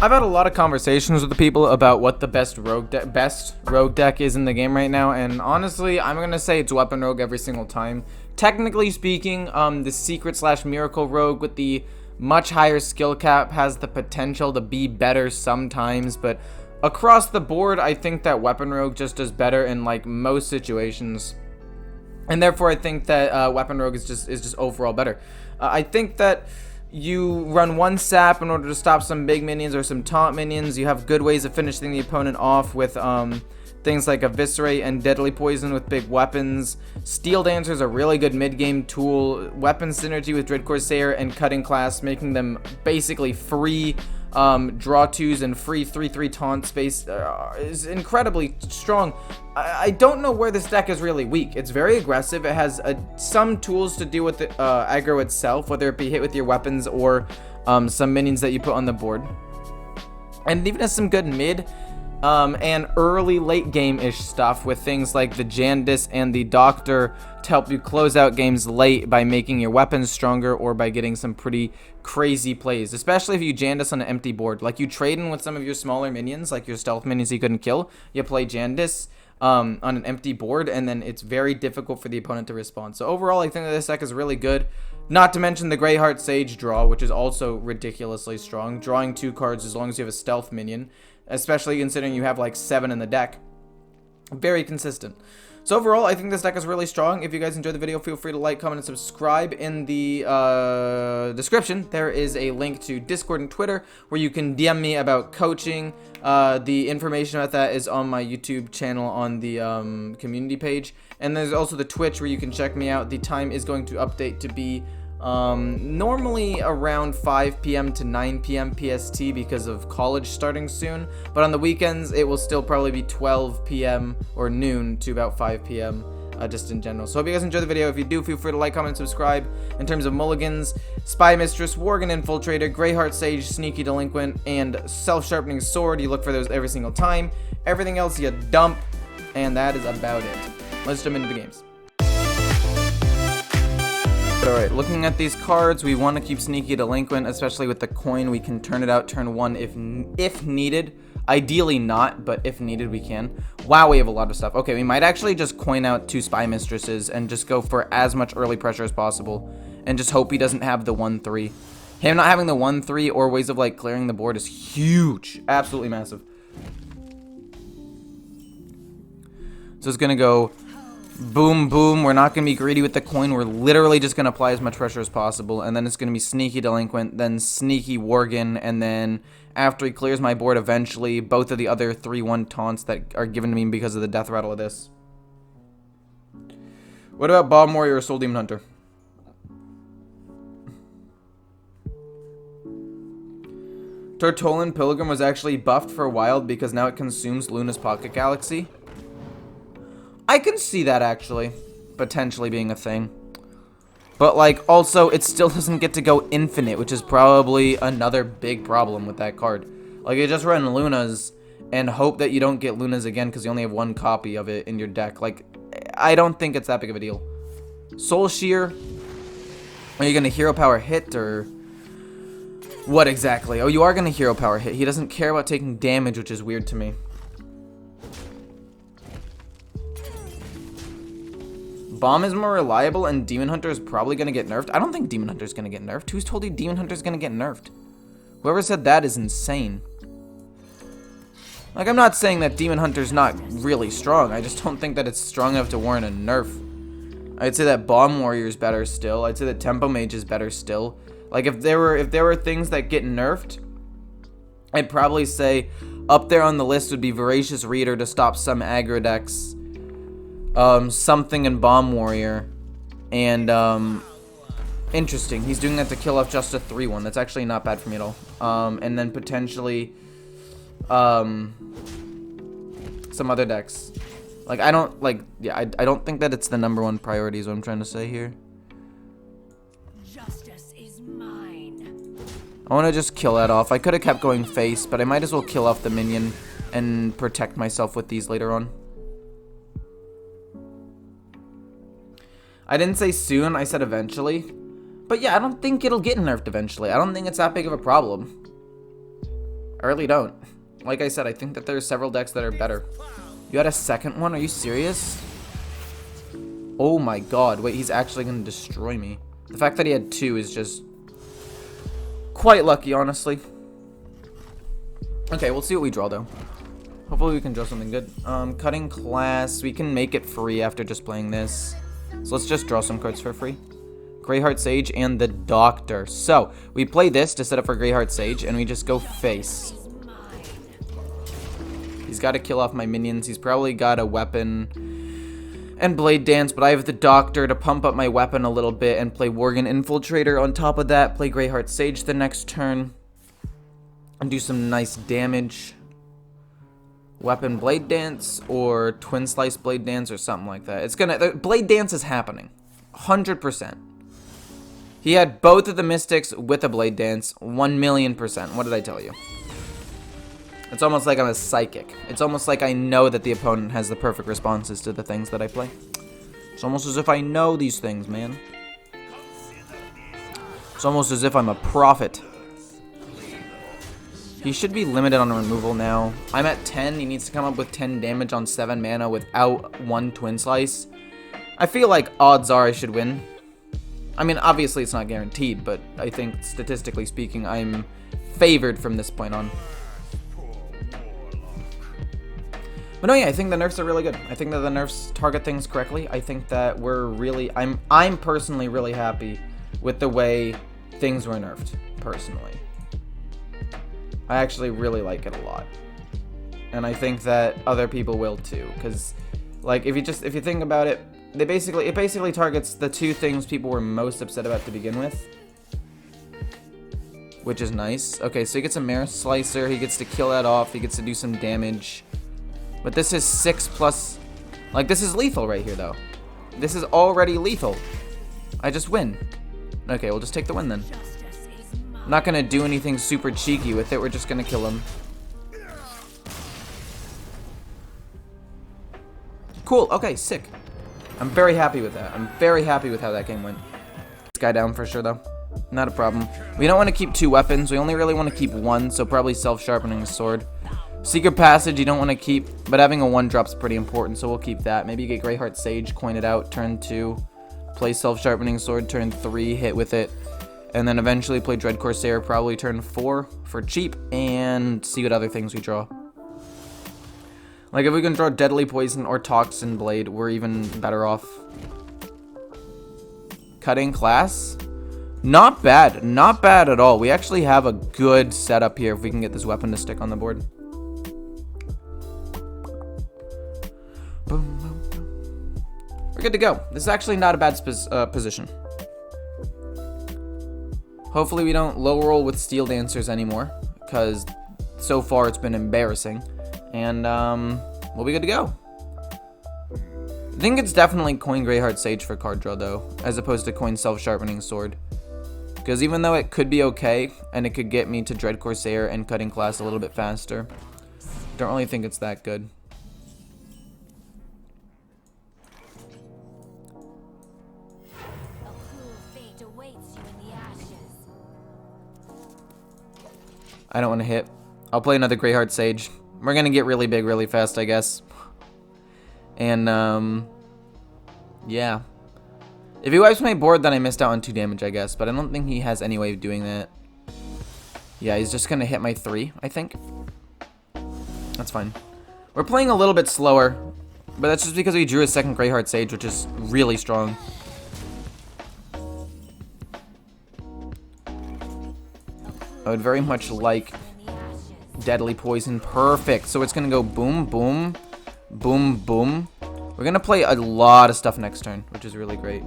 I've had a lot of conversations with the people about what the best rogue deck is in the game right now, and honestly, I'm gonna say it's Weapon Rogue every single time. Technically speaking, the Secret/Miracle Rogue with the much higher skill cap has the potential to be better sometimes, but across the board, I think that Weapon Rogue just does better in like most situations, and therefore I think that Weapon Rogue is just overall better. I think that you run one sap in order to stop some big minions or some taunt minions. You have good ways of finishing the opponent off with things like Eviscerate and Deadly Poison with big weapons. Steel Dancer is a really good mid-game tool. Weapon synergy with Dread Corsair and Cutting Class, making them basically free draw twos and free 3/3 taunt space is incredibly strong. I don't know where this deck is really weak. It's very aggressive. It has some tools to deal with the aggro itself, whether it be hit with your weapons or some minions that you put on the board. And it even has some good mid and early late game-ish stuff with things like the Jandis and the Doctor to help you close out games late by making your weapons stronger or by getting some pretty crazy plays, especially if you Jandis on an empty board. Like you trade in with some of your smaller minions, like your stealth minions you couldn't kill, you play Jandis on an empty board, and then it's very difficult for the opponent to respond. So overall, I think that this deck is really good. Not to mention the Greyheart Sage draw, which is also ridiculously strong. Drawing 2 cards as long as you have a stealth minion, especially considering you have like 7 in the deck. Very consistent. So overall, I think this deck is really strong. If you guys enjoyed the video, feel free to like, comment, and subscribe. In the description, there is a link to Discord and Twitter where you can DM me about coaching. The information about that is on my YouTube channel on the community page. And there's also the Twitch where you can check me out. The time is going to update to be normally around 5 p.m. to 9 p.m. PST because of college starting soon, but on the weekends it will still probably be 12 p.m. or noon to about 5 p.m. Just in general. So hope you guys enjoyed the video. If you do, feel free to like, comment, and subscribe. In terms of mulligans, Spy Mistress, Worgen Infiltrator, Greyheart Sage, Sneaky Delinquent, and Self-Sharpening Sword, you look for those every single time. Everything else you dump, and that is about it. Let's jump into the games. Alright, looking at these cards, we want to keep Sneaky Delinquent, especially with the coin. We can turn it out turn 1 if needed. Ideally not, but if needed, we can. Wow, we have a lot of stuff. Okay, we might actually just coin out 2 Spy Mistresses and just go for as much early pressure as possible and just hope he doesn't have the 1/3. Him not having the 1/3 or ways of like clearing the board is huge. Absolutely massive. So it's gonna go boom, boom. We're not going to be greedy with the coin. We're literally just going to apply as much pressure as possible. And then it's going to be Sneaky Delinquent, then Sneaky Worgen, and then after he clears my board eventually, both of the other 3/1 taunts that are given to me because of the death rattle of this. What about Bomb Warrior or Soul Demon Hunter? Tortolan Pilgrim was actually buffed for Wild because now it consumes Luna's Pocket Galaxy. I can see that actually potentially being a thing. But like also it still doesn't get to go infinite, which is probably another big problem with that card. Like you just run Luna's and hope that you don't get Luna's again because you only have 1 copy of it in your deck. Like I don't think it's that big of a deal. Soul Shear, are you gonna hero power hit or what exactly? Oh, you are gonna hero power hit. He doesn't care about taking damage, which is weird to me. Bomb is more reliable and Demon Hunter is probably going to get nerfed. I don't think Demon Hunter is going to get nerfed. Who's told you Demon Hunter is going to get nerfed? Whoever said that is insane. Like, I'm not saying that Demon Hunter is not really strong. I just don't think that it's strong enough to warrant a nerf. I'd say that Bomb Warrior is better still. I'd say that Tempo Mage is better still. Like, if there were things that get nerfed, I'd probably say up there on the list would be Voracious Reader to stop some aggro decks. Something in Bomb Warrior, and interesting, he's doing that to kill off just a 3/1. That's actually not bad for me at all. And then potentially some other decks. Like I don't I don't think that it's the #1 priority is what I'm trying to say here. Justice is mine. I want to just kill that off. I could have kept going face, but I might as well kill off the minion and protect myself with these later on. I didn't say soon, I said eventually. But yeah, I don't think it'll get nerfed eventually. I don't think it's that big of a problem. I really don't. Like I said, I think that there's several decks that are better. You had a second one? Are you serious? Oh my god. Wait, he's actually going to destroy me. The fact that he had 2 is just quite lucky, honestly. Okay, we'll see what we draw, though. Hopefully we can draw something good. Cutting class. We can make it free after just playing this. So let's just draw some cards for free. Greyheart Sage and the Doctor. So, we play this to set up for Greyheart Sage, and we just go face. He's got to kill off my minions. He's probably got a weapon and Blade Dance, but I have the Doctor to pump up my weapon a little bit and play Worgen Infiltrator on top of that. Play Greyheart Sage the next turn and do some nice damage. Weapon Blade Dance or Twin Slice Blade Dance or something like that. It's gonna... Blade Dance is happening. 100%. He had both of the Mystics with a Blade Dance. 1,000,000%. What did I tell you? It's almost like I'm a psychic. It's almost like I know that the opponent has the perfect responses to the things that I play. It's almost as if I know these things, man. It's almost as if I'm a prophet. He should be limited on removal now. I'm at 10. He needs to come up with 10 damage on 7 mana without 1 Twin Slice. I feel like odds are I should win. I mean, obviously it's not guaranteed, but I think statistically speaking, I'm favored from this point on. But no, yeah, I think the nerfs are really good. I think that the nerfs target things correctly. I think that we're really... I'm personally really happy with the way things were nerfed, personally. I actually really like it a lot. And I think that other people will too, because like if you think about it, it basically targets the 2 things people were most upset about to begin with. Which is nice. Okay, so he gets a Mare Slicer, he gets to kill that off, he gets to do some damage. But this is 6+... Like, this is lethal right here, though. This is already lethal. I just win. Okay, we'll just take the win, then. I'm not gonna do anything super cheeky with it. We're just gonna kill him. Cool. Okay, sick. I'm very happy with that. I'm very happy with how that game went. This guy down for sure, though. Not a problem. We don't want to keep 2 weapons. We only really want to keep 1, so probably Self-Sharpening Sword. Secret Passage you don't want to keep, but having a 1-drop's pretty important, so we'll keep that. Maybe get Greyheart Sage, coin it out, turn 2. Play Self-Sharpening Sword, turn 3, hit with it. And then eventually play Dread Corsair, probably turn 4 for cheap, and see what other things we draw. Like, if we can draw Deadly Poison or Toxin Blade, we're even better off. Cutting class? Not bad. Not bad at all. We actually have a good setup here if we can get this weapon to stick on the board. Boom, boom, boom. We're good to go. This is actually not a bad position. Hopefully we don't low roll with Steel Dancers anymore, because so far it's been embarrassing. And we'll be good to go. I think it's definitely coin Greyheart Sage for card draw, though, as opposed to coin Self-Sharpening Sword. Because even though it could be okay, and it could get me to Dread Corsair and cutting class a little bit faster, don't really think it's that good. I don't want to hit. I'll play another Greyheart Sage. We're going to get really big really fast, I guess. And, yeah. If he wipes my board, then I missed out on 2 damage, I guess. But I don't think he has any way of doing that. Yeah, he's just going to hit my 3, I think. That's fine. We're playing a little bit slower. But that's just because we drew a second Greyheart Sage, which is really strong. I would very much like Deadly Poison. Perfect. So it's going to go boom, boom, boom, boom. We're going to play a lot of stuff next turn, which is really great.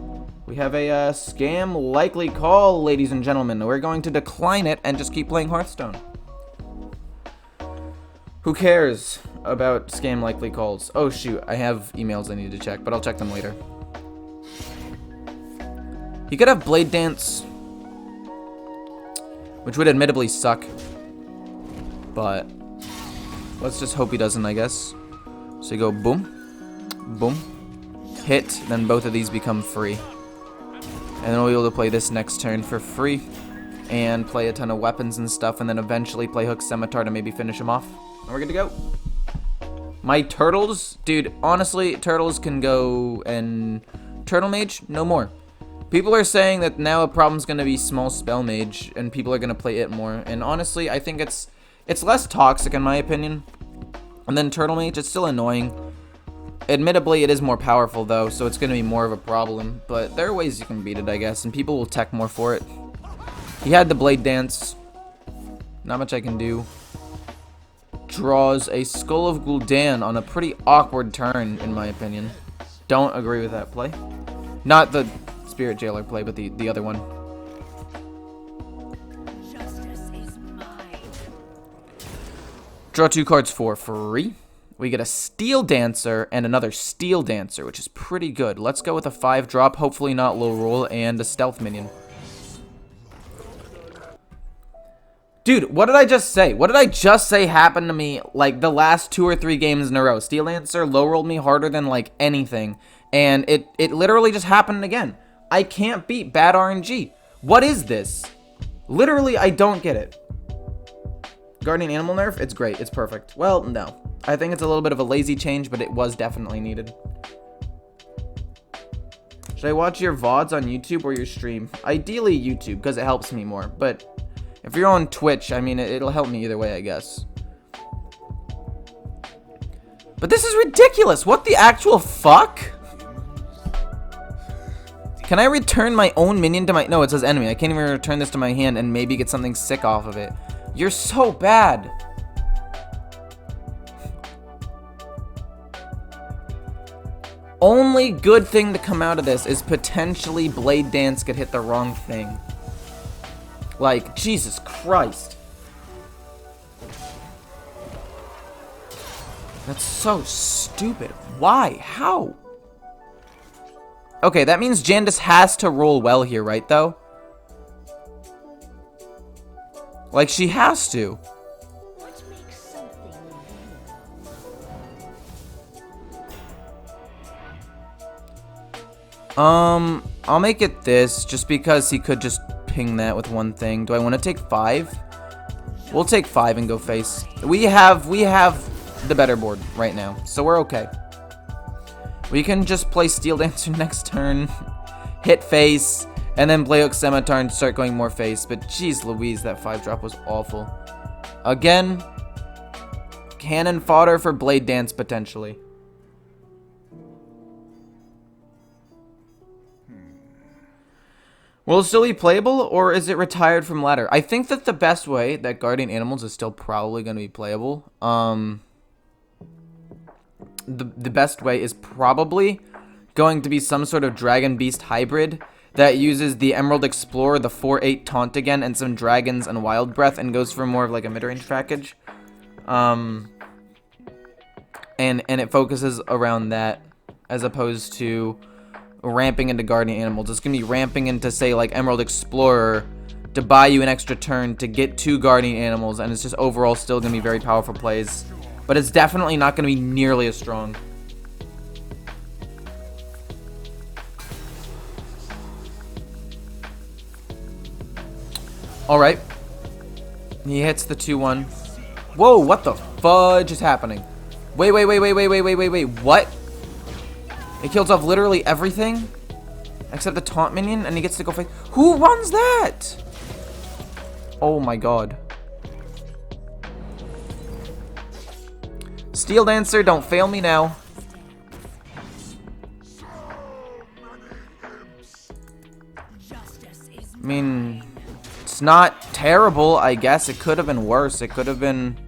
We have a scam likely call, ladies and gentlemen. We're going to decline it and just keep playing Hearthstone. Who cares about scam likely calls? Oh, shoot. I have emails I need to check, but I'll check them later. He could have Blade Dance, which would admittedly suck. But let's just hope he doesn't, I guess. So you go boom, boom, hit, then both of these become free. And then we'll be able to play this next turn for free. and play a ton of weapons and stuff, and then eventually play Hook Scimitar to maybe finish him off. And we're good to go. My turtles, dude, honestly, turtles can go and Turtle Mage, no more. People are saying that now a problem's gonna be small spell mage, and people are gonna play it more. And honestly, I think it's less toxic in my opinion. And then Turtle Mage, it's still annoying. Admittedly, it is more powerful though, so it's gonna be more of a problem. But there are ways you can beat it, I guess, and people will tech more for it. He had the Blade Dance. Not much I can do. Draws a Skull of Gul'dan on a pretty awkward turn, in my opinion. Don't agree with that play. Not the Spirit Jailer play, but the other one. Justice is mine. Draw 2 cards for free. We get a Steel Dancer and another Steel Dancer, which is pretty good. Let's go with a 5-drop, hopefully not low roll, and a Stealth Minion. Dude, what did I just say? What did I just say happened to me, like, the last 2 or 3 games in a row? Steel Dancer low-rolled me harder than, like, anything. And it literally just happened again. I can't beat bad RNG. What is this? Literally, I don't get it. Guardian Animal nerf? It's great. It's perfect. Well, no. I think it's a little bit of a lazy change, but it was definitely needed. Should I watch your VODs on YouTube or your stream? Ideally, YouTube, because it helps me more. But if you're on Twitch, I mean, it'll help me either way, I guess. But this is ridiculous. What the actual fuck? Can I return my own minion to my... No, it says enemy. I can't even return this to my hand and maybe get something sick off of it. You're so bad. Only good thing to come out of this is potentially Blade Dance could hit the wrong thing. Like, Jesus Christ. That's so stupid. Why? How? Okay, that means Jandis has to roll well here, right, though? Like, she has to. What makes something real? I'll make it this, just because he could just ping that with one thing. Do I want to take 5? We'll take 5 and go face. We have the better board right now, so we're okay. We can just play Steel Dancer next turn, hit face, and then play Hook Scimitar and start going more face. But jeez Louise, that 5-drop was awful. Again, cannon fodder for Blade Dance potentially. Will it still be playable, or is it retired from ladder? I think that the best way that Guardian Animals is still probably going to be playable. The best way is probably going to be some sort of Dragon Beast hybrid that uses the Emerald Explorer, the 4/8 taunt again, and some dragons and Wild Breath, and goes for more of like a mid-range package. And it focuses around that as opposed to ramping into Guardian Animals. It's gonna be ramping into, say, like Emerald Explorer to buy you an extra turn to get 2 Guardian Animals, and it's just overall still gonna be very powerful plays. But it's definitely not going to be nearly as strong. Alright. He hits the 2-1. Whoa, what the fudge is happening? Wait. What? It kills off literally everything? Except the taunt minion, and he gets to go fight. Who runs that? Oh my god. Steel Dancer, don't fail me now. I mean, it's not terrible, I guess. It could have been worse. It could have been,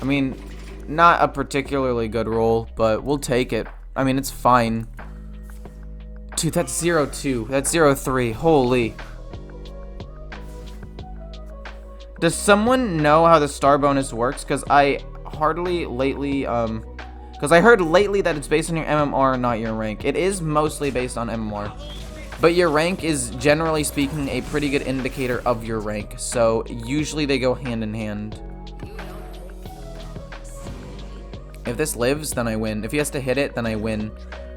I mean, not a particularly good roll, but we'll take it. I mean, it's fine. Dude, that's 0-2. That's 0-3. Holy. Does someone know how the star bonus works? Because I hardly lately, because I heard lately that it's based on your MMR, not your rank. It is mostly based on MMR. But your rank is, generally speaking, a pretty good indicator of your rank. So, usually they go hand in hand. If this lives, then I win. If he has to hit it, then I win.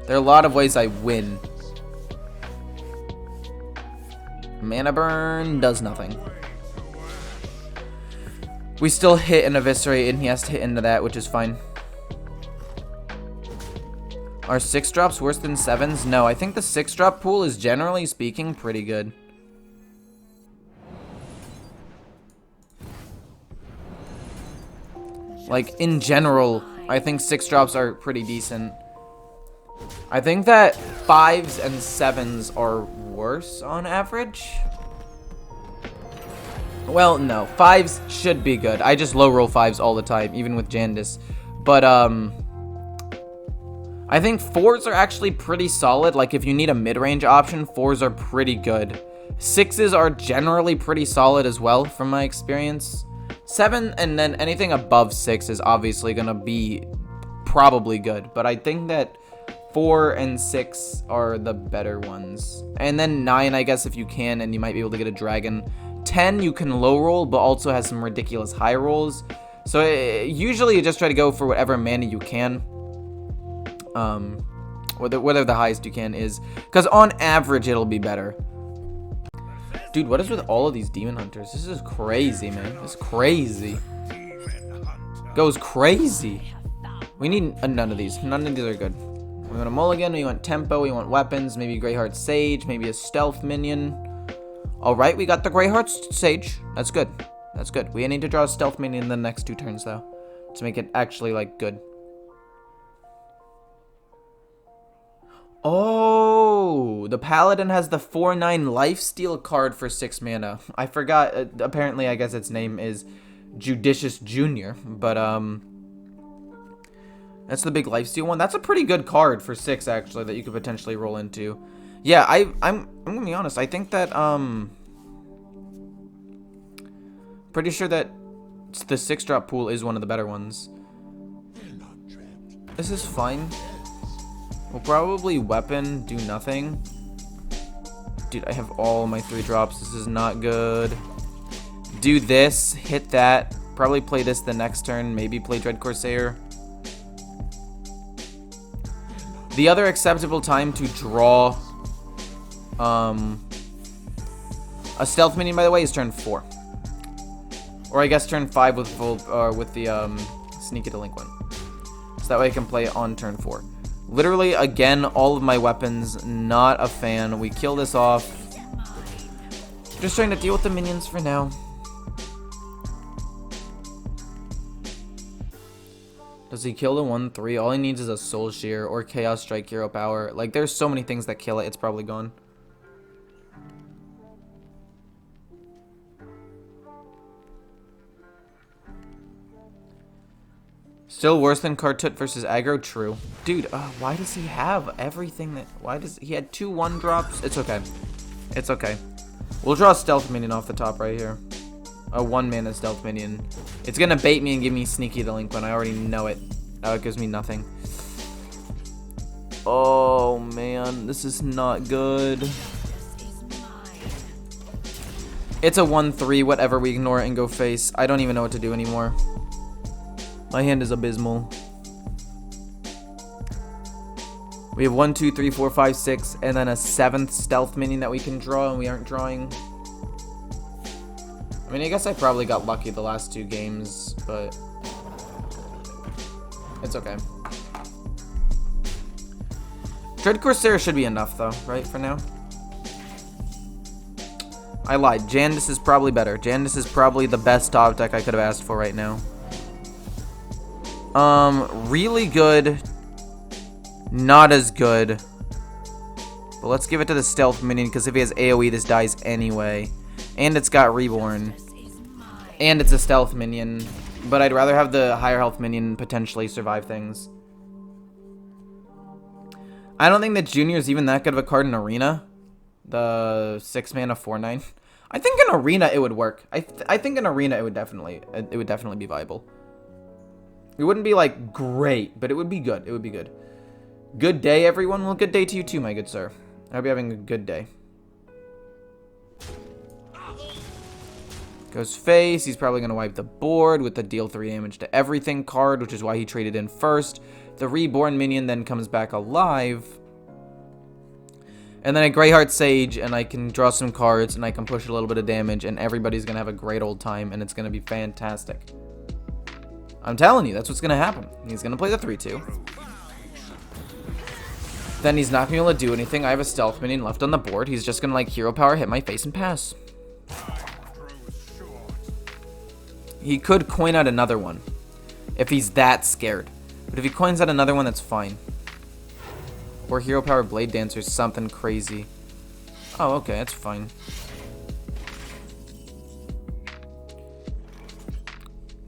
There are a lot of ways I win. Mana burn does nothing. We still hit and eviscerate, and he has to hit into that, which is fine. Are 6-drops worse than 7s? No, I think the 6-drop pool is, generally speaking, pretty good. Like, in general, I think 6-drops are pretty decent. I think that 5s and 7s are worse on average. Well, no. 5s should be good. I just low roll 5s all the time, even with Jandis. But, I think 4s are actually pretty solid. Like, if you need a mid-range option, 4s are pretty good. 6s are generally pretty solid as well, from my experience. 7 and then anything above 6 is obviously going to be probably good. But I think that 4 and 6 are the better ones. And then 9, I guess, if you can, and you might be able to get a dragon. 10, you can low roll, but also has some ridiculous high rolls. So usually you just try to go for whatever mana you can. Whatever the highest you can is. Because on average, it'll be better. Dude, what is with all of these Demon Hunters? This is crazy, man. This is crazy. Goes crazy. We need none of these. None of these are good. We want a mulligan, we want tempo, we want weapons, maybe Greyheart Sage, maybe a stealth minion. Alright, we got the Greyheart Sage. That's good. That's good. We need to draw a stealth minion in the next 2 turns, though. To make it actually, like, good. Oh, the Paladin has the 4/9 Lifesteal card for 6 mana. I forgot. Apparently, I guess its name is Judicious Jr. But, that's the big lifesteal one. That's a pretty good card for 6, actually, that you could potentially roll into. Yeah, I'm gonna be honest. I think that, pretty sure that the 6-drop pool is one of the better ones. This is fine. We'll probably weapon, do nothing. Dude, I have all my 3 drops. This is not good. Do this, hit that. Probably play this the next turn. Maybe play Dread Corsair. The other acceptable time to draw a stealth minion, by the way, is turn 4. Or I guess turn 5 with full with the Sneaky Delinquent. So that way I can play it on turn 4. Literally, again, all of my weapons, not a fan. We kill this off. Just trying to deal with the minions for now. Does he kill the 1/3? All he needs is a Soul Shear or Chaos Strike Hero Power. Like, there's so many things that kill it. It's probably gone. Still worse than Kartut versus aggro? True. Dude, why does he have everything that... Why does... He had 2 1-drops? It's okay. It's okay. We'll draw a stealth minion off the top right here. A 1-mana stealth minion. It's gonna bait me and give me Sneaky Delinquent. I already know it. It gives me nothing. Oh, man. This is not good. It's a 1/3. Whatever. We ignore it and go face. I don't even know what to do anymore. My hand is abysmal. We have 1, 2, 3, 4, 5, 6, and then a 7th stealth minion that we can draw, and we aren't drawing. I mean, I guess I probably got lucky the last 2 games, but it's okay. Dread Corsair should be enough, though, right, for now? I lied. Jandis is probably better. Jandis is probably the best top deck I could have asked for right now. Really good. Not as good. But let's give it to the stealth minion, because if he has AoE, this dies anyway. And it's got Reborn. And it's a stealth minion. But I'd rather have the higher health minion potentially survive things. I don't think that Junior is even that good of a card in Arena. The 6 mana 4/9. I think in Arena it would work. I think in Arena it would definitely be viable. It wouldn't be like great, but it would be good. It would be good. Good day, everyone. Well, good day to you too, my good sir. I hope you're having a good day. Goes face. He's probably going to wipe the board with the deal 3 damage to everything card, which is why he traded in first. The Reborn minion then comes back alive. And then a Greyheart Sage, and I can draw some cards, and I can push a little bit of damage, and everybody's going to have a great old time, and it's going to be fantastic. I'm telling you, that's what's going to happen. He's going to play the 3-2. Then he's not going to be able to do anything. I have a Stealth minion left on the board. He's just going to, like, Hero Power, hit my face, and pass. He could coin out another one, if he's that scared. But if he coins out another one, that's fine. Or Hero Power Blade Dancer, something crazy. Oh, okay, that's fine.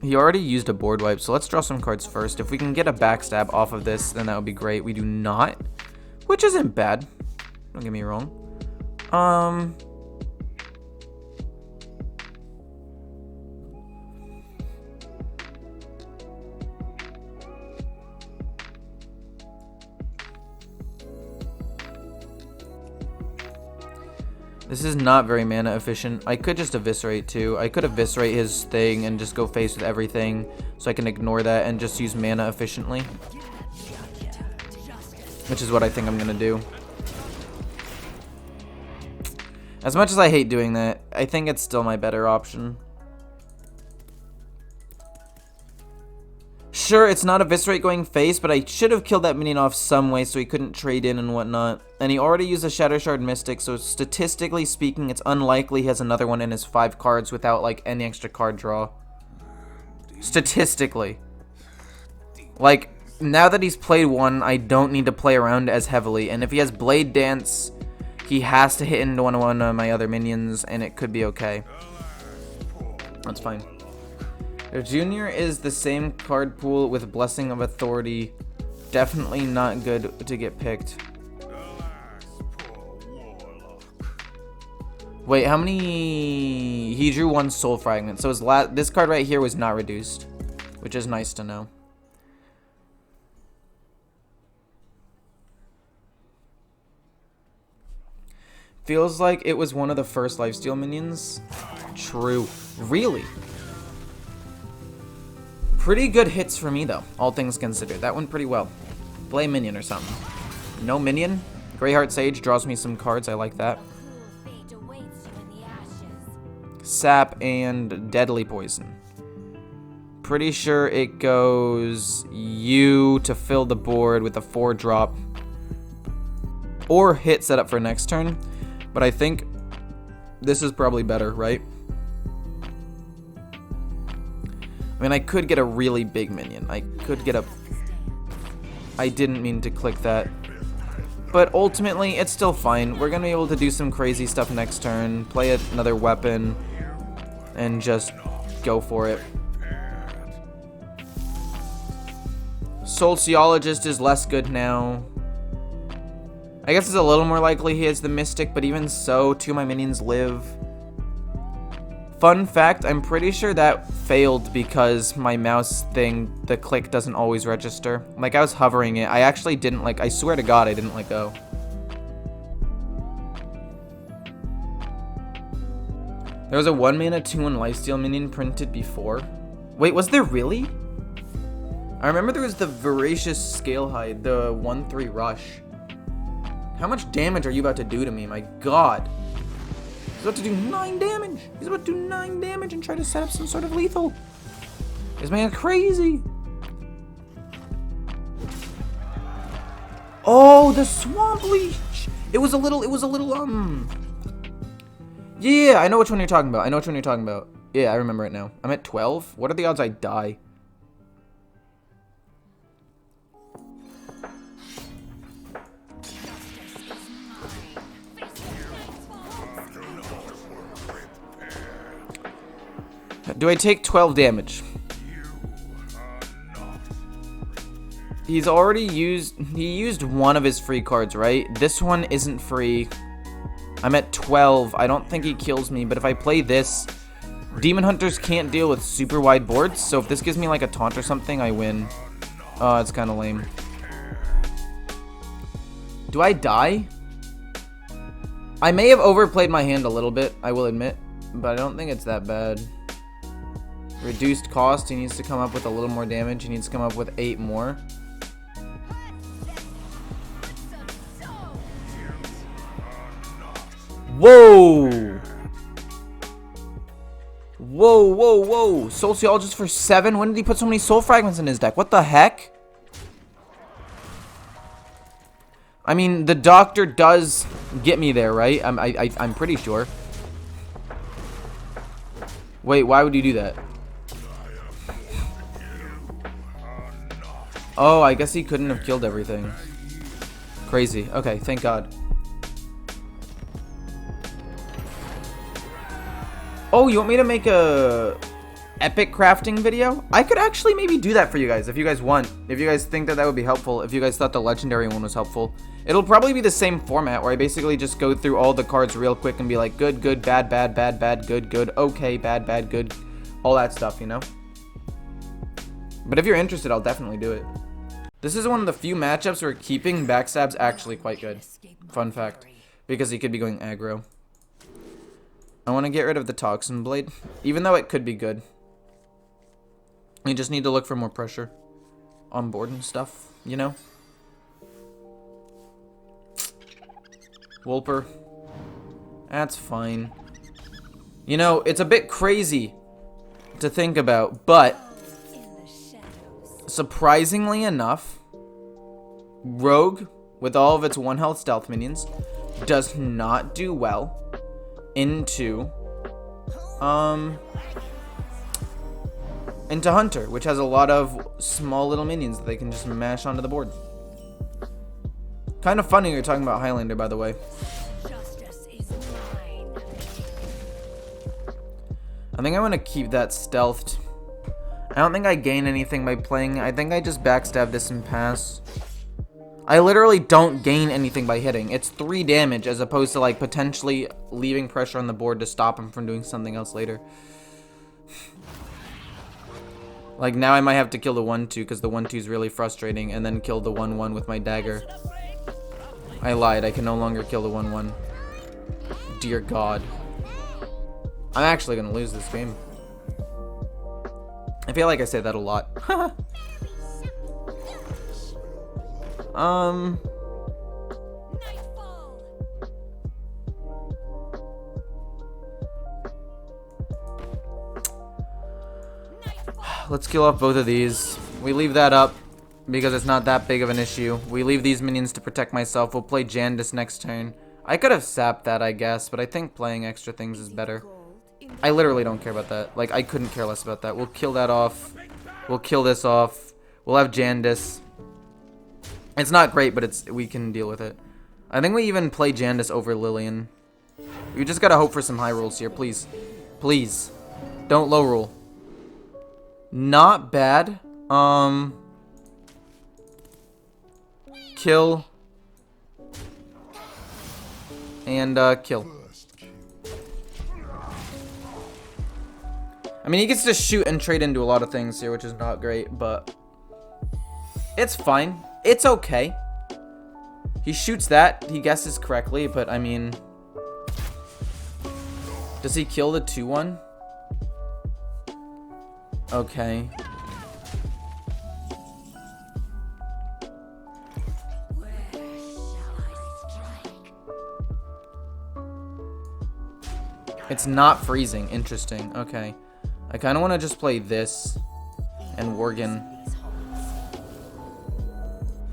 He already used a board wipe, so let's draw some cards first. If we can get a backstab off of this, then that would be great. We do not, which isn't bad. Don't get me wrong. This is not very mana efficient. I could just eviscerate too. I could eviscerate his thing and just go face with everything so I can ignore that and just use mana efficiently. Which is what I think I'm going to do. As much as I hate doing that, I think it's still my better option. Sure, it's not eviscerate going face, but I should have killed that minion off some way so he couldn't trade in and whatnot. And he already used a Shadow Shard Mystic, so statistically speaking, it's unlikely he has another one in his 5 cards without, like, any extra card draw. Statistically. Like, now that he's played one, I don't need to play around as heavily. And if he has Blade Dance, he has to hit into one of my other minions, and it could be okay. That's fine. Junior is the same card pool with Blessing of Authority. Definitely not good to get picked. Wait, how many? He drew 1 Soul Fragment. So this card right here was not reduced, which is nice to know. Feels like it was one of the first lifesteal minions. True. Really? Pretty good hits for me, though, all things considered. That went pretty well. Play minion or something. No minion. Greyheart Sage draws me some cards. I like that. Sap and Deadly Poison. Pretty sure it goes you to fill the board with a 4-drop. Or hit setup for next turn. But I think this is probably better, right? I mean, I could get a really big minion. I could get a... I didn't mean to click that. But ultimately, it's still fine. We're going to be able to do some crazy stuff next turn. Play another weapon. And just go for it. Sociologist is less good now. I guess it's a little more likely he has the Mystic, but even so, 2 of my minions live. Fun fact, I'm pretty sure that failed because my mouse thing, the click doesn't always register. Like, I was hovering it. I actually didn't, like, I swear to God, I didn't let go. There was a 1-mana 2-1 lifesteal minion printed before. Wait, was there really? I remember there was the Voracious Scalehide, the 1-3 rush. How much damage are you about to do to me? My God. He's about to do 9 damage. He's about to do 9 damage and try to set up some sort of lethal. This man crazy. Oh, the Swamp Leech. It was a little, yeah, I know which one you're talking about. Yeah, I remember it now. I'm at 12. What are the odds I die? Do I take 12 damage? He's already used one of his free cards, right? This one isn't free. I'm at 12. I don't think he kills me, but if I play this, Demon Hunters can't deal with super wide boards, so if this gives me like a taunt or something, I win. Oh, it's kind of lame. Do I die? I may have overplayed my hand a little bit, I will admit, but I don't think it's that bad. Reduced cost, he needs to come up with a little more damage. He needs to come up with 8 more. Whoa! Whoa, whoa, whoa. Sociologist for 7? When did he put so many soul fragments in his deck? What the heck? I mean, the doctor does get me there, right? I'm pretty sure. Wait, why would you do that? Oh, I guess he couldn't have killed everything. Crazy. Okay, thank God. Oh, you want me to make a epic crafting video? I could actually maybe do that for you guys if you guys want. If you guys think that that would be helpful. If you guys thought the legendary one was helpful. It'll probably be the same format where I basically just go through all the cards real quick and be like good, good, bad, bad, bad, bad, good, good, okay, bad, bad, good. All that stuff, you know? But if you're interested, I'll definitely do it. This is one of the few matchups where keeping backstab's actually quite good. Fun fact. Because he could be going aggro. I want to get rid of the Toxin Blade. Even though it could be good. You just need to look for more pressure on board and stuff, you know? Wolper. That's fine. You know, it's a bit crazy to think about, but surprisingly enough, Rogue, with all of its 1 health stealth minions, does not do well into Hunter, which has a lot of small little minions that they can just mash onto the board. Kind of funny you're talking about Highlander, by the way. Justice is mine. I think I want to keep that stealthed. I don't think I gain anything by playing. I think I just backstab this and pass. I literally don't gain anything by hitting. It's 3 damage as opposed to like potentially leaving pressure on the board to stop him from doing something else later. Like now I might have to kill the 1-2 because the 1-2 is really frustrating, and then kill the 1-1 with my dagger. I lied. I can no longer kill the 1-1. Dear God. I'm actually going to lose this game. I feel like I say that a lot. Nightfall. Let's kill off both of these. We leave that up because it's not that big of an issue. We leave these minions to protect myself. We'll play Jandis next turn. I could have sapped that, I guess, but I think playing extra things is better. I literally don't care about that. Like, I couldn't care less about that. We'll kill that off. We'll kill this off. We'll have Jandis. It's not great, but we can deal with it. I think we even play Jandis over Lillian. We just gotta hope for some high rolls here, please. Please. Don't low roll. Not bad. Kill. And, kill. I mean, he gets to shoot and trade into a lot of things here, which is not great, but it's fine. It's okay. He shoots that. He guesses correctly, but I mean, does he kill the 2-1? Okay. It's not freezing. Interesting. Okay. I kind of want to just play this and Worgen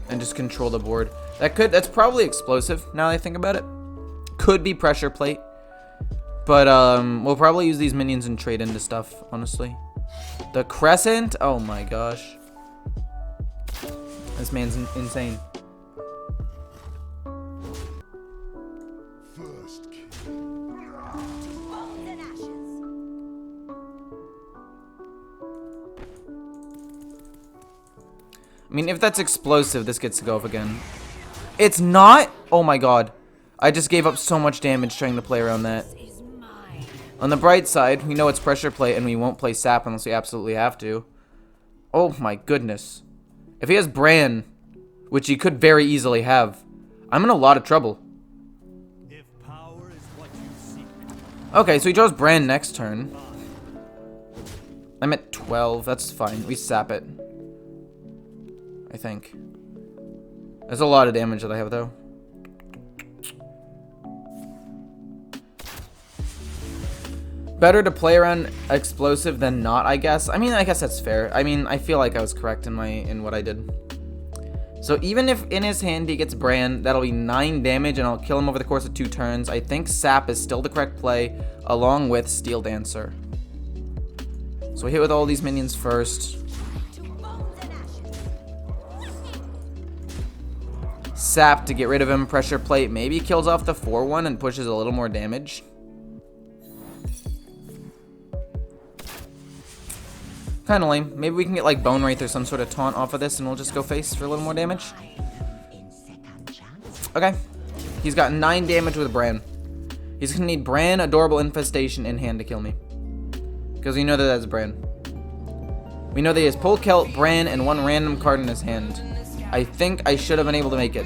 and just control the board. That's probably explosive now that I think about it. Could be pressure plate. But we'll probably use these minions and trade into stuff, honestly. The Crescent? Oh my gosh. This man's insane. I mean, if that's explosive, this gets to go off again. It's not? Oh my god. I just gave up so much damage trying to play around that. On the bright side, we know it's pressure play and we won't play sap unless we absolutely have to. Oh my goodness. If he has Bran, which he could very easily have, I'm in a lot of trouble. If power is what you seek. Okay, so he draws Bran next turn. I'm at 12. That's fine. We sap it. I think. There's a lot of damage that I have, though. Better to play around explosive than not, I guess. I mean, I guess that's fair. I mean, I feel like I was correct in what I did. So even if in his hand he gets Bran, that'll be 9 damage and I'll kill him over the course of 2 turns. I think Sap is still the correct play, along with Steel Dancer. So we hit with all these minions first. Sap to get rid of him. Pressure Plate maybe kills off the 4-1 and pushes a little more damage. Kind of lame. Maybe we can get like Bone Wraith or some sort of taunt off of this and we'll just go face for a little more damage. Okay. He's got 9 damage with Bran. He's going to need Bran, Adorable Infestation in hand to kill me. Because we know that that's Bran. We know that he has Pull Kelt, Bran, and 1 random card in his hand. I think I should have been able to make it.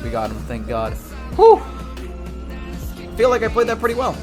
We got him, thank God. Whew! Feel like I played that pretty well.